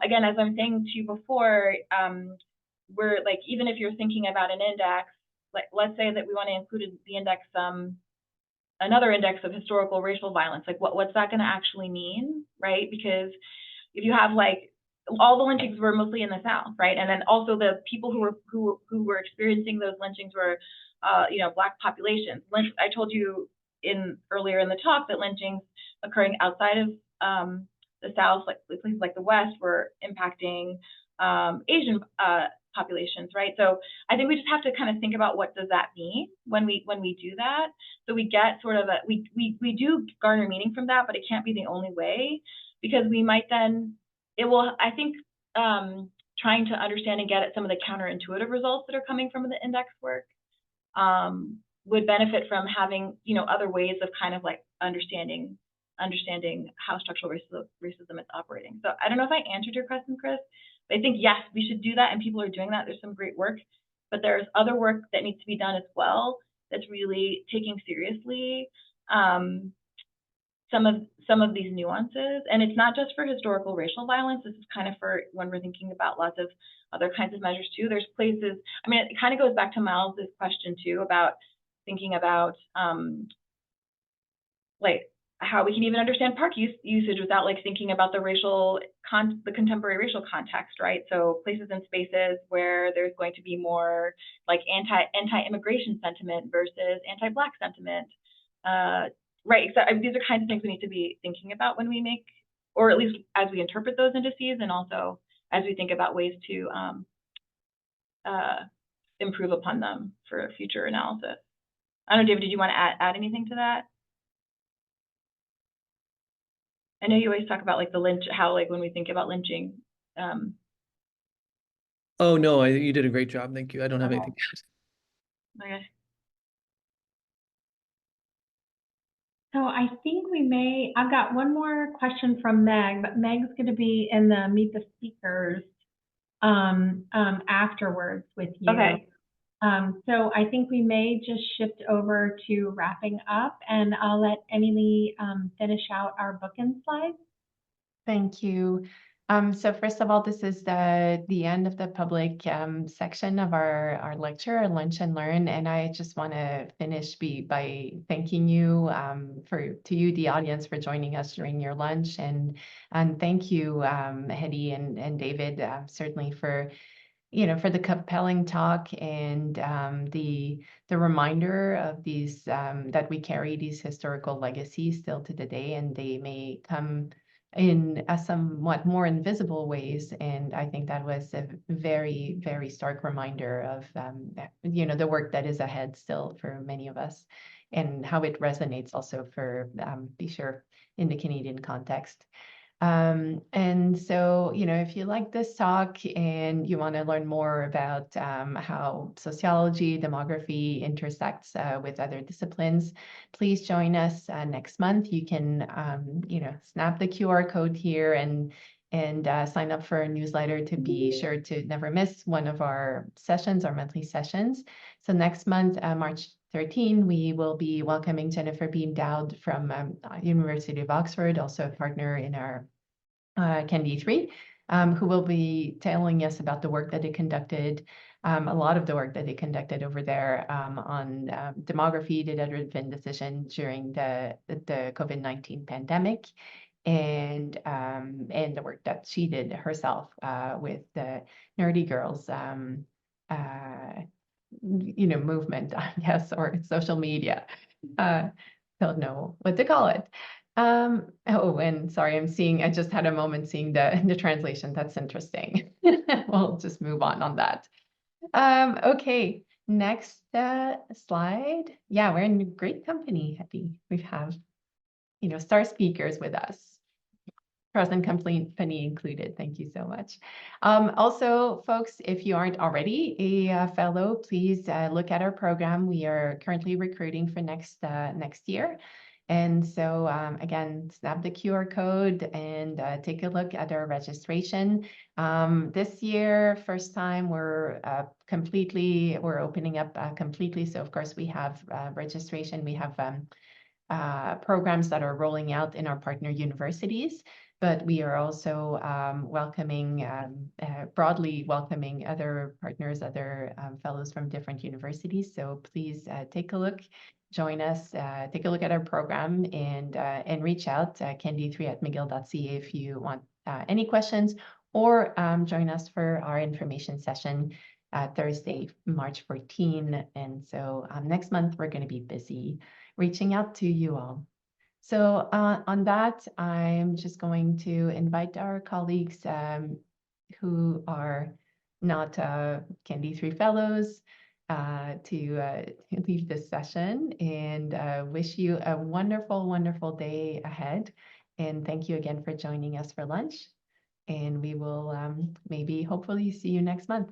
again, as I'm saying to you before, we're like, even if you're thinking about an index, like let's say that we want to include the index another index of historical racial violence, like what's that going to actually mean, right? Because if you have like all the lynchings were mostly in the South, right? And then also the people who were experiencing those lynchings were Black populations. I told you earlier in the talk that lynchings occurring outside of the South, like places like the West, were impacting Asian populations, right? So I think we just have to kind of think about what does that mean when we do that. So we get sort of we do garner meaning from that, but it can't be the only way, because we might then I think trying to understand and get at some of the counterintuitive results that are coming from the index work would benefit from having other ways of kind of like understanding how structural racism is operating. So I don't know if I answered your question, Chris. But I think, yes, we should do that, and people are doing that. There's some great work, but there's other work that needs to be done as well that's really taking seriously some of these nuances. And it's not just for historical racial violence. This is kind of for when we're thinking about lots of other kinds of measures too. There's places, I mean, it kind of goes back to Miles's question too about thinking about like how we can even understand park usage without like thinking about the contemporary racial context, right? So places and spaces where there's going to be more like anti-immigration sentiment versus anti-Black sentiment, right? So these are kinds of things we need to be thinking about when we make, or at least as we interpret those indices, and also as we think about ways to improve upon them for future analysis. I don't know, David, did you want to add anything to that? I know you always talk about like how like when we think about lynching. Oh no, you did a great job. Thank you. I don't have anything to add. Okay. So I think I've got one more question from Meg, but Meg's going to be in the Meet the Speakers afterwards with you. Okay. So I think we may just shift over to wrapping up, and I'll let Emily finish out our bookend slides. Thank you. So first of all, this is the end of the public section of our lecture, our Lunch and Learn, and I just want to finish by thanking you to you, the audience, for joining us during your lunch, and thank you, Hedy and David, certainly for for the compelling talk and the reminder of these that we carry these historical legacies still to the day, and they may come in a somewhat more invisible ways. And I think that was a very, very stark reminder of the work that is ahead still for many of us, and how it resonates also for be sure in the Canadian context. And so, if you like this talk and you want to learn more about how sociology, demography intersects with other disciplines, please join us next month. You can, snap the QR code here and sign up for a newsletter to be sure to never miss one of our sessions, our monthly sessions. So next month, March 13, we will be welcoming Jennifer Beam Dowd from University of Oxford, also a partner in our CAnD3, who will be telling us about the work that they conducted, a lot of the work that they conducted over there on demography, data-driven decision during the COVID-19 pandemic, and the work that she did herself with the Nerdy Girls movement, I guess, or social media. Don't know what to call it. Oh, and sorry, I just had a moment seeing the translation. That's interesting. We'll just move on that. Okay, next slide. Yeah, we're in great company, Hedy. We have, star speakers with us. Present company included. Thank you so much. Also, folks, if you aren't already a fellow, please look at our program. We are currently recruiting for next year. And so, again, snap the QR code and take a look at our registration. This year, first time, we're opening up completely. So, of course, we have registration. We have programs that are rolling out in our partner universities, but we are also broadly welcoming other partners, other fellows from different universities. So please take a look, join us, take a look at our program, and reach out CAnD3@mcgill.ca if you want any questions, or join us for our information session Thursday, March 14. And so next month, we're going to be busy reaching out to you all. So on that, I'm just going to invite our colleagues who are not CAnD3 fellows to leave this session, and wish you a wonderful, wonderful day ahead. And thank you again for joining us for lunch. And we will hopefully see you next month.